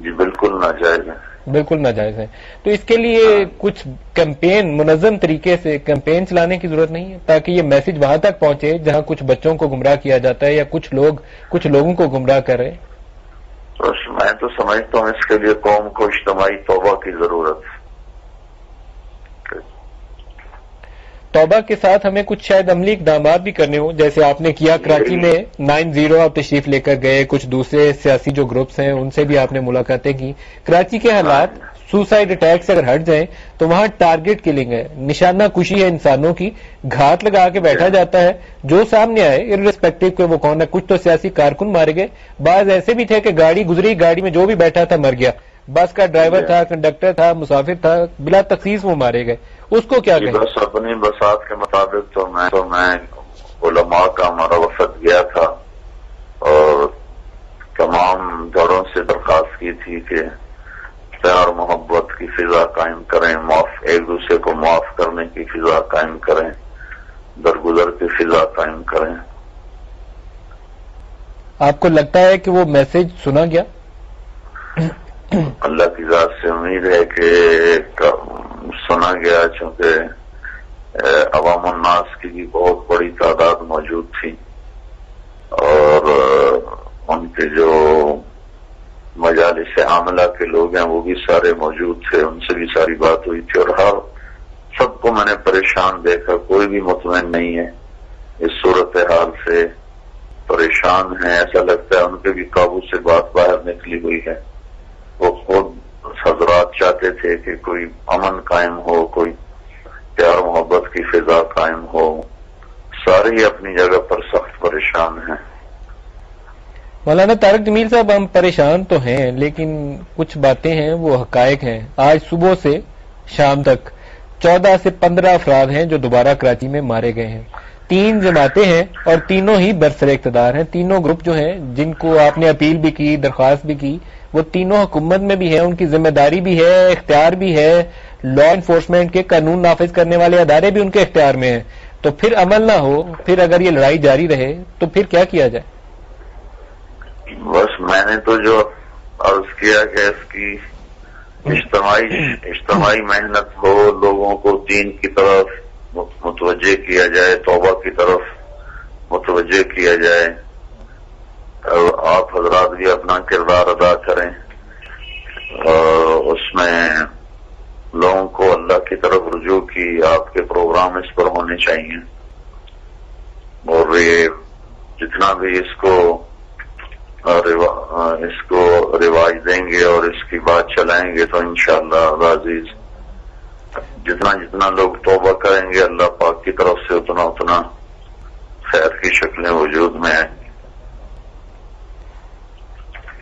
جی بالکل ناجائز ہے، بالکل ناجائز ہے. تو اس کے لیے کچھ کیمپین، منظم طریقے سے کیمپین چلانے کی ضرورت نہیں ہے تاکہ یہ میسج وہاں تک پہنچے جہاں کچھ بچوں کو گمراہ کیا جاتا ہے یا کچھ لوگوں کو گمراہ کر رہے ہیں؟ تو میں تو سمجھتا ہوں اس کے لیے قوم کو اجتماعی توبہ کی ضرورت ہے. توبہ کے ساتھ ہمیں کچھ شاید عملی اقدامات بھی کرنے ہوں، جیسے آپ نے کیا کراچی میں 9-0 آپ تشریف لے کر گئے، کچھ دوسرے سیاسی جو گروپس ہیں ان سے بھی آپ نے ملاقاتیں کی. کراچی کے حالات سوسائڈ اٹیک سے اگر ہٹ جائیں تو وہاں ٹارگٹ کلنگ ہے، نشانہ کشی ہے انسانوں کی، گھات لگا کے بیٹھا جاتا ہے جو سامنے آئے ارریسپیکٹو کہ وہ کون ہے. کچھ تو سیاسی کارکن مارے گئے، بعض ایسے بھی تھے کہ گاڑی گزری، گاڑی میں جو بھی بیٹھا تھا مر گیا، بس کا ڈرائیور تھا، کنڈکٹر تھا، مسافر تھا، بلا تخصیص وہ مارے گئے. اس کو کیا کہیں؟ بس اپنی بساط کے مطابق تو میں علماء کا ہمارا وفد گیا تھا اور تمام گھروں سے درخواست کی تھی کہ پیار محبت کی فضا قائم کریں، ایک دوسرے کو معاف کرنے کی فضا قائم کریں، درگزر کی فضا قائم کریں. آپ کو لگتا ہے کہ وہ میسج سنا گیا؟ اللہ کی ذات سے امید ہے کہ سنا گیا، چونکہ عوام الناس کی بھی بہت بڑی تعداد موجود تھی اور ان کے جو مجالس عاملہ کے لوگ ہیں وہ بھی سارے موجود تھے، ان سے بھی ساری بات ہوئی تھی اور سب کو میں نے پریشان دیکھا. کوئی بھی مطمئن نہیں ہے اس صورتحال سے، پریشان ہیں، ایسا لگتا ہے ان کے بھی قابو سے بات باہر نکلی ہوئی ہے. وہ خود حضرات چاہتے تھے کہ کوئی امن قائم ہو، کوئی پیار محبت کی فضا قائم ہو. سارے ہی اپنی جگہ پر سخت پریشان ہیں. مولانا طارق جمیل صاحب، ہم پریشان تو ہیں لیکن کچھ باتیں ہیں وہ حقائق ہیں. آج صبح سے شام تک 14 سے 15 افراد ہیں جو دوبارہ کراچی میں مارے گئے ہیں. 3 جماعتیں ہیں اور تینوں ہی برسر اقتدار ہیں. تینوں گروپ جو ہیں جن کو آپ نے اپیل بھی کی، درخواست بھی کی، وہ تینوں حکومت میں بھی ہیں، ان کی ذمہ داری بھی ہے، اختیار بھی ہے. لا انفورسمنٹ کے قانون نافذ کرنے والے ادارے بھی ان کے اختیار میں ہیں. تو پھر عمل نہ ہو، پھر اگر یہ لڑائی جاری رہے تو پھر کیا کیا جائے؟ بس میں نے تو جو عرض کیا کہ اس کی اجتماعی محنت ہو، لوگوں کو دین کی طرف متوجہ کیا جائے، توبہ کی طرف متوجہ کیا جائے، اور آپ حضرات بھی اپنا کردار ادا کریں اور اس میں لوگوں کو اللہ کی طرف رجوع کی آپ کے پروگرام اس پر ہونے چاہیے. اور یہ جتنا بھی اس کو رواج دیں گے اور اس کی بات چلائیں گے تو انشاءاللہ العزیز جتنا لوگ توبہ کریں گے اللہ پاک کی طرف سے اتنا خیر کی شکلیں وجود میں آئیں گی.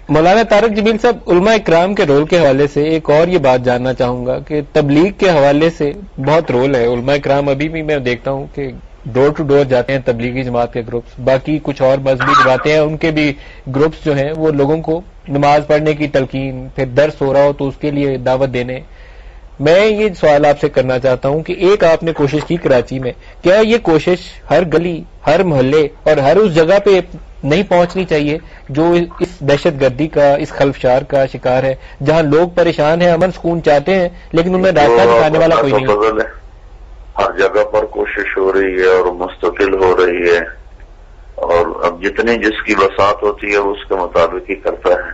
مولانا طارق جمیل صاحب، علماء اکرام کے رول کے حوالے سے ایک اور یہ بات جاننا چاہوں گا کہ تبلیغ کے حوالے سے بہت رول ہے. علماء اکرام ابھی بھی میں دیکھتا ہوں کہ ڈور ٹو ڈور جاتے ہیں تبلیغی جماعت کے گروپس، باقی کچھ اور مذہبی جماعتیں ہیں ان کے بھی گروپس جو ہیں وہ لوگوں کو نماز پڑھنے کی تلقین، پھر درس ہو رہا ہو تو اس کے لیے دعوت دینے. میں یہ سوال آپ سے کرنا چاہتا ہوں کہ ایک آپ نے کوشش کی کراچی میں، کیا یہ کوشش ہر گلی، ہر محلے اور ہر اس جگہ پہ نہیں پہنچنی چاہیے جو اس دہشت گردی کا، اس خلفشار کا شکار ہے، جہاں لوگ پریشان ہیں، امن سکون چاہتے ہیں لیکن انہیں راستہ دکھانے والا کوئی نہیں؟ ہر جگہ پر کوشش ہو رہی ہے اور مستقل ہو رہی ہے، اور اب جتنی جس کی بساط ہوتی ہے اس کے مطابق ہی کرتا ہے.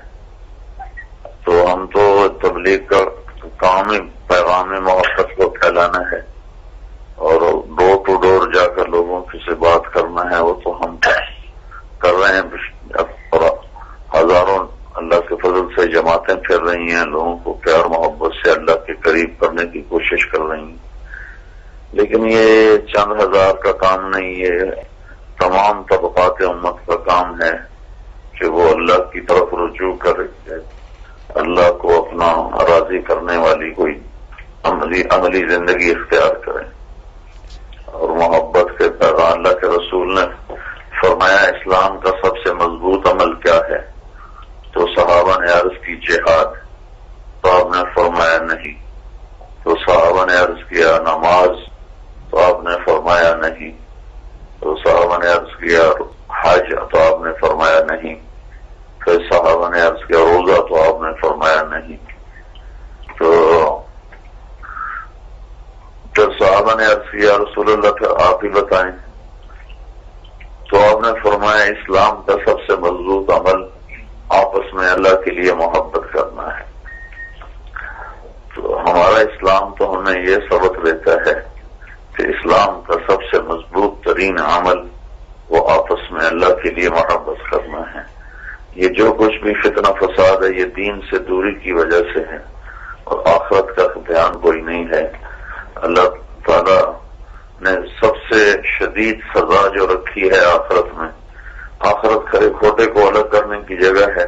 تو ہم تو تبلیغ کا کام پیغام محبت کو پھیلانا ہے اور ڈور ٹو ڈور جا کر لوگوں سے بات کرنا ہے، وہ تو ہم کر رہے ہیں. ہزاروں اللہ کے فضل سے جماعتیں پھر رہی ہیں، لوگوں کو پیار محبت سے اللہ کے قریب کرنے کی کوشش کر رہی ہیں. لیکن یہ چند ہزار کا کام نہیں، یہ تمام طبقات امت کا کام ہے کہ وہ اللہ کی طرف رجوع کرے، اللہ کو اپنا راضی کرنے والی کوئی عملی زندگی اختیار کرے. اور محبت کے پیغام، اللہ کے رسول نے فرمایا اسلام کا سب سے مضبوط عمل کیا ہے؟ تو صحابہ نے عرض کی جہاد، تو آپ نے فرمایا نہیں. تو صحابہ نے عرض کیا نماز، تو آپ نے فرمایا نہیں. تو صحابہ نے عرض کیا حج، تو آپ نے فرمایا نہیں. پھر صحابہ نے عرض کیا روزہ، تو آپ نے فرمایا آپس میں اللہ کے لیے محبت کرنا ہے. تو ہمارا اسلام تو ہمیں یہ سبق دیتا ہے کہ اسلام کا سب سے مضبوط ترین عمل وہ آپس میں اللہ کے لیے محبت کرنا ہے. یہ جو کچھ بھی فتنہ فساد ہے یہ دین سے دوری کی وجہ سے ہے اور آخرت کا دھیان کوئی نہیں ہے. اللہ تعالی نے سب سے شدید سزا جو رکھی ہے آخرت میں، آخرت کھڑے کھوٹے کو الگ کرنے کی جگہ ہے،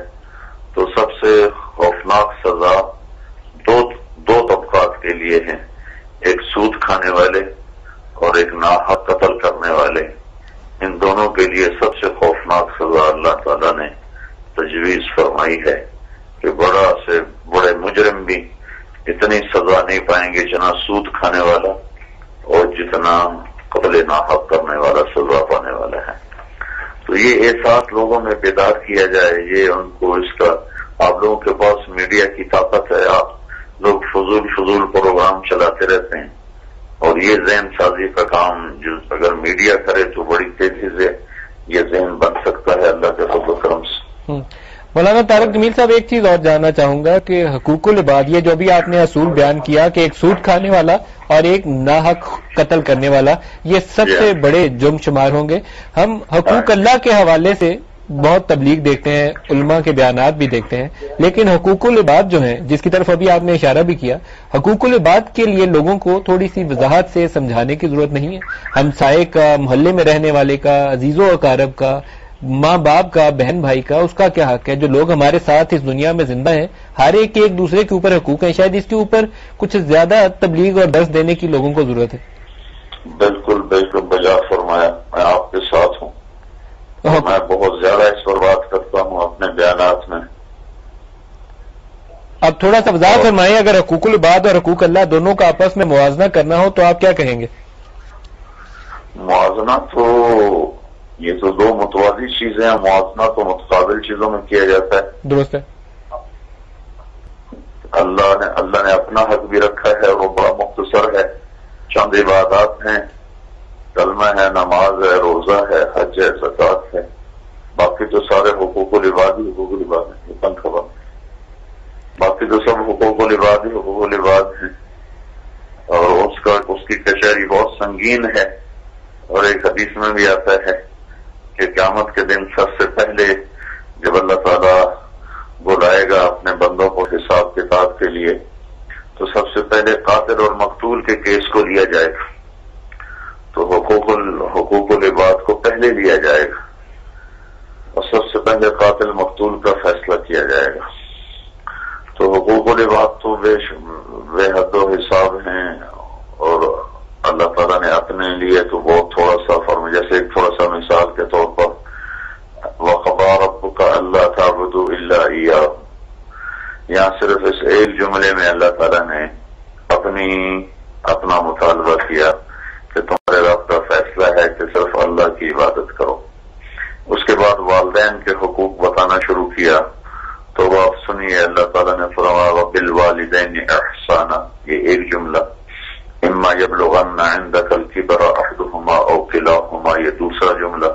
تو سب سے خوفناک سزا دو طبقات کے لیے ہیں، ایک سود کھانے والے اور ایک ناحق قتل کرنے والے. ان دونوں کے لیے سب سے خوفناک سزا اللہ تعالیٰ نے تجویز فرمائی ہے کہ بڑا سے بڑے مجرم بھی اتنی سزا نہیں پائیں گے جتنا سود کھانے والا اور جتنا قتل ناحق کرنے والا سزا پانے والا ہے. تو یہ احساس لوگوں میں بیدار کیا جائے. یہ ان کو اس کا، آپ لوگوں کے پاس میڈیا کی طاقت ہے، آپ لوگ فضول پروگرام چلاتے رہتے ہیں اور یہ ذہن سازی کا کام جو اگر میڈیا کرے تو بڑی تیزی سے یہ ذہن بن سکتا ہے اللہ کے فضل و کرم سے. مولانا طارق جمیل صاحب، ایک چیز اور جاننا چاہوں گا کہ حقوق العباد، یہ جو بھی آپ نے اصول بیان کیا کہ ایک سود کھانے والا اور ایک ناحق قتل کرنے والا، یہ سب سے بڑے جرم شمار ہوں گے. ہم حقوق اللہ کے حوالے سے بہت تبلیغ دیکھتے ہیں، علماء کے بیانات بھی دیکھتے ہیں، لیکن حقوق العباد جو ہیں جس کی طرف ابھی آپ نے اشارہ بھی کیا، حقوق العباد کے لیے لوگوں کو تھوڑی سی وضاحت سے سمجھانے کی ضرورت نہیں ہے؟ ہمسائے کا، محلے میں رہنے والے کا، عزیز و اقارب کا، ماں باپ کا، بہن بھائی کا، اس کا کیا حق ہے؟ جو لوگ ہمارے ساتھ اس دنیا میں زندہ ہیں، ہر ایک کے ایک دوسرے کے اوپر حقوق ہیں. شاید اس کے اوپر کچھ زیادہ تبلیغ اور درس دینے کی لوگوں کو ضرورت ہے. بالکل بجا فرمایا. میں آپ کے ساتھ ہوں. میں بہت زیادہ اس پر بات کرتا ہوں اپنے بیانات میں. اب تھوڑا سا وضاحت فرمائیں، اگر حقوق العباد اور حقوق اللہ دونوں کا آپس میں موازنہ کرنا ہو تو آپ کیا کہیں گے؟ موازنہ تو یہ تو دو متوازی چیزیں ہیں. موازنہ تو متقابل چیزوں میں کیا جاتا ہے. درست ہے. اللہ نے اپنا حق بھی رکھا ہے اور وہ بڑا مختصر ہے. چند عبادات ہیں، کلمہ ہے، نماز ہے، روزہ ہے، حج ہے، زکوٰۃ ہے. باقی تو سارے حقوق العباد ہیں. خبر باقی تو سب حقوق العباد ہیں اور اس کی کچہری بہت سنگین ہے. اور ایک حدیث میں بھی آتا ہے کہ قیامت کے دن سب سے پہلے جب اللہ تعالیٰ بلائے گا اپنے بندوں کو حساب کتاب کے لیے تو سب سے پہلے قاتل اور مقتول کے کیس کو لیا جائے گا. تو حقوق العباد کو پہلے لیا جائے گا اور سب سے پہلے قاتل مقتول کا فیصلہ کیا جائے گا. تو حقوق العباد تو بے حد و حساب ہیں اور اللہ تعالیٰ نے اپنے لیے تو بہت تھوڑا سا فرم، جیسے ایک تھوڑا سا مثال کے طور پر وَقَضَىٰ رَبُّكَ أَلَّا تَعْبُدُوا إِلَّا إِيَّاهُ، یہاں صرف اس ایک جملے میں اللہ تعالیٰ نے اپنا مطالبہ کیا کہ تمہارے رب کا فیصلہ ہے کہ صرف اللہ کی عبادت کرو. اس کے بعد والدین کے حقوق بتانا شروع کیا. تو آپ سنیے، اللہ تعالیٰ نے فرمایا وَبِالْوَالِدَيْنِ إِحْسَانًا، یہ ایک جملہ. اما يبلغن عندك الكبر احدهما او كلاهما، یہ دوسرا جملہ.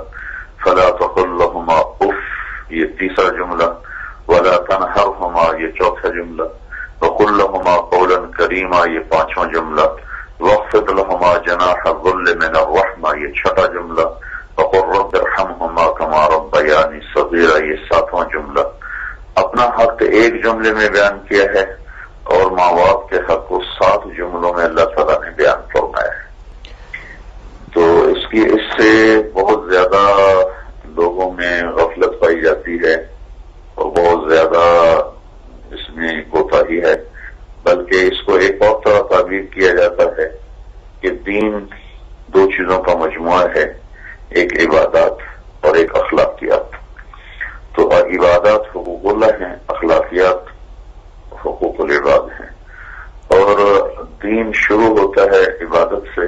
فلا تقل لهما اف، یہ تیسرا جملہ. ولا تنهرهما، یہ چوتھا جملہ. وقل لهما قولا كريما، یہ پانچواں جملہ. واخفض لهما جناح الذل من الرحمة، یہ چھٹا جملہ. وقل رب ارحمهما كما ربياني صغيرا، یہ ساتواں جملہ. اپنا حق ایک جملے میں بیان کیا ہے اور ماں باپ کے حق کو 7 جملوں میں اللہ تعالیٰ نے بیان فرمایا ہے. تو اس سے بہت زیادہ لوگوں میں غفلت پائی جاتی ہے اور بہت زیادہ اس میں کوتاہی ہے. بلکہ اس کو ایک اور طرح تعبیر کیا جاتا ہے کہ دین 2 چیزوں کا مجموعہ ہے، ایک عبادات اور ایک اخلاقیات. تو عبادات حقوق اللہ ہیں، اخلاقیات حقوق العباد ہیں. اور دین شروع ہوتا ہے عبادت سے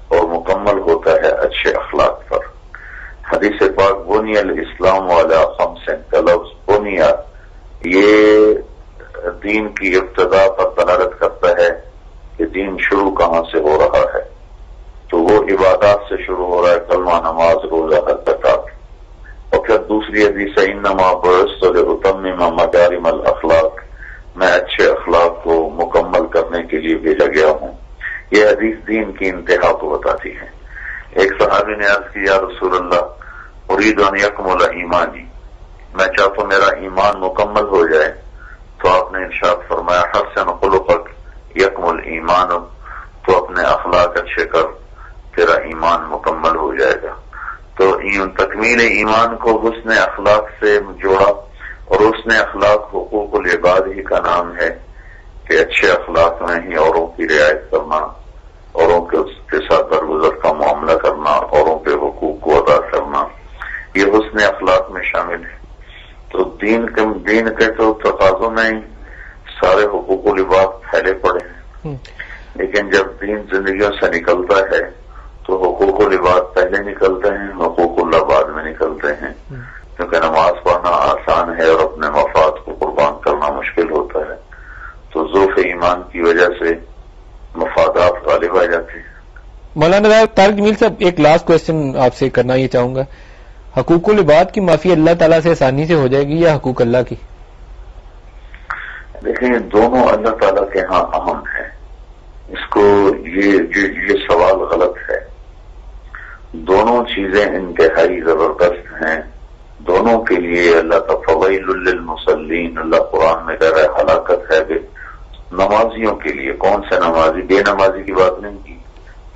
اور مکمل ہوتا ہے اچھے اخلاق پر. حدیث پاک بنی الاسلام علی 5 کا لفظ بنیا، یہ دین کی ابتدا پر دلالت کرتا ہے کہ دین شروع کہاں سے ہو رہا ہے. تو وہ عبادات سے شروع ہو رہا ہے، کلمہ، نماز، روزہ، حج، زکوٰۃ. اور پھر دوسرا دوسری حدیث انما بعثت لاتمم مکارم الاخلاق، میں اچھے اخلاق کو مکمل کرنے کے لیے بھیجا گیا ہوں. یہ حدیث دین کی انتہا کو بتاتی ہے. ایک صحابی نے عرض کی یا رسول اللہ اريد ان يكمل ایمانی، میں چاہتا ہوں میرا ایمان مکمل ہو جائے. تو آپ نے ارشاد فرمایا حسن خلقک یکمل ایمان، تو اپنے اخلاق اچھے کر تیرا ایمان مکمل ہو جائے گا. تو تکمیل ایمان کو حسن اخلاق سے جوڑا، اور حسن اخلاق حقوق العباد ہی کا نام ہے کہ اچھے اخلاق میں ہی اوروں کی رعایت کرنا، اوروں کے ساتھ درگزر کا معاملہ کرنا، اوروں کے حقوق کو ادا کرنا، یہ حسن اخلاق میں شامل ہے. تو دین کے تو تقاضوں میں ہی سارے حقوق العباد پھیلے پڑے ہیں، لیکن جب دین زندگیوں سے نکلتا ہے تو حقوق العباد پہلے نکلتے ہیں، حقوق اللہ بعد میں نکلتے ہیں. کیونکہ نماز پڑھنا آسان ہے اور اپنے مفاد کو قربان کرنا مشکل ہوتا ہے، تو ضعف ایمان کی وجہ سے مفادات غالب آ جاتے ہیں. مولانا طارق جمیل صاحب، ایک لاسٹ کوشچن آپ سے کرنا یہ چاہوں گا، حقوق العباد کی معافی اللہ تعالیٰ سے آسانی سے ہو جائے گی یا حقوق اللہ کی؟ دیکھیں دونوں اللہ تعالیٰ کے ہاں اہم ہے. اس کو یہ سوال غلط ہے. دونوں چیزیں انتہائی زبردست ہیں. دونوں کے لیے اللہ کا فویل للمصلین، اللہ قرآن میں کہہ رہا ہے ہلاکت ہے نمازیوں کے لیے. کون سے نمازی؟ بے نمازی کی بات نہیں کی.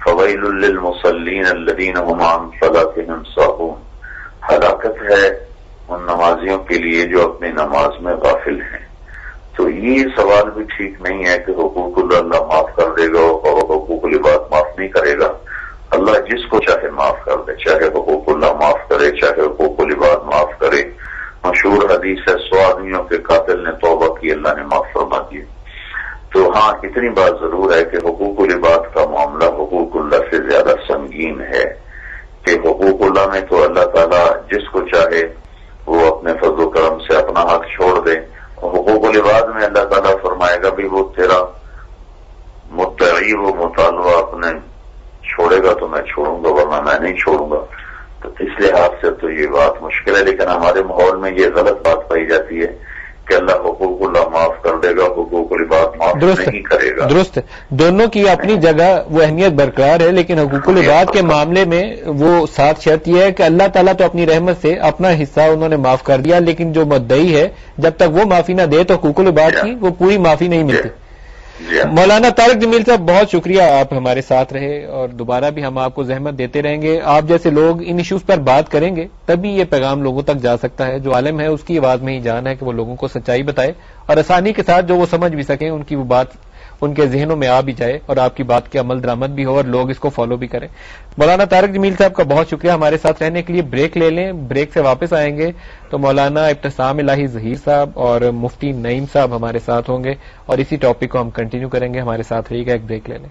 فویل للمصلین الذین هم عن صلاتهم ساہون، ہلاکت ہے ان نمازیوں کے لیے جو اپنی نماز میں غافل ہیں. تو یہ سوال بھی ٹھیک نہیں ہے کہ حقوق اللہ معاف کر دے گا اور حقوق العباد معاف نہیں کرے گا. اللہ جس کو چاہے معاف کر دے، چاہے حقوق اللہ معاف کرے چاہے حقوق العباد معاف کرے. مشہور حدیث ہے 100 آدمیوں کے قاتل نے توبہ کی، اللہ نے معاف فرما دی. تو ہاں اتنی بات ضرور ہے کہ حقوق العباد کا معاملہ حقوق اللہ سے زیادہ سنگین ہے، کہ حقوق اللہ میں تو اللہ تعالیٰ جس کو چاہے وہ اپنے فضل و کرم سے اپنا حق چھوڑ دے، اور حقوق العباد میں اللہ تعالیٰ فرمائے گا بھی وہ تیرا مدعی وہ مطالبہ اپنے چھوڑے گا تو میں چھوڑوں گا، ورنہ میں نہیں چھوڑوں گا. تو اس لحاظ سے تو یہ بات مشکل ہے. لیکن ہمارے ماحول میں یہ غلط بات پائی جاتی ہے کہ اللہ حقوق اللہ معاف کر دے گا، حقوق العباد معاف نہیں کرے گا. درست ہے، دونوں کی اپنی جگہ وہ اہمیت برقرار ہے، لیکن حقوق العباد کے معاملے میں وہ ساتھ شرط یہ ہے کہ اللہ تعالیٰ تو اپنی رحمت سے اپنا حصہ انہوں نے معاف کر دیا، لیکن جو مدعی ہے جب تک وہ معافی نہ دے تو حقوق العباد کی وہ پوری معافی نہیں ملتی. مولانا طارق جمیل صاحب بہت شکریہ، آپ ہمارے ساتھ رہے اور دوبارہ بھی ہم آپ کو زحمت دیتے رہیں گے. آپ جیسے لوگ ان ایشوز پر بات کریں گے تبھی یہ پیغام لوگوں تک جا سکتا ہے. جو عالم ہے اس کی آواز میں ہی جان ہے کہ وہ لوگوں کو سچائی بتائے اور آسانی کے ساتھ جو وہ سمجھ بھی سکیں، ان کی وہ بات ان کے ذہنوں میں آ بھی جائے اور آپ کی بات کے عمل درآمد بھی ہو اور لوگ اس کو فالو بھی کریں. مولانا طارق جمیل صاحب کا بہت شکریہ ہمارے ساتھ رہنے کے لیے. بریک لے لیں، بریک سے واپس آئیں گے تو مولانا ابتسام الہی ظہیر صاحب اور مفتی نعیم صاحب ہمارے ساتھ ہوں گے اور اسی ٹاپک کو ہم کنٹینیو کریں گے. ہمارے ساتھ رہیے گا، ایک بریک لے لیں.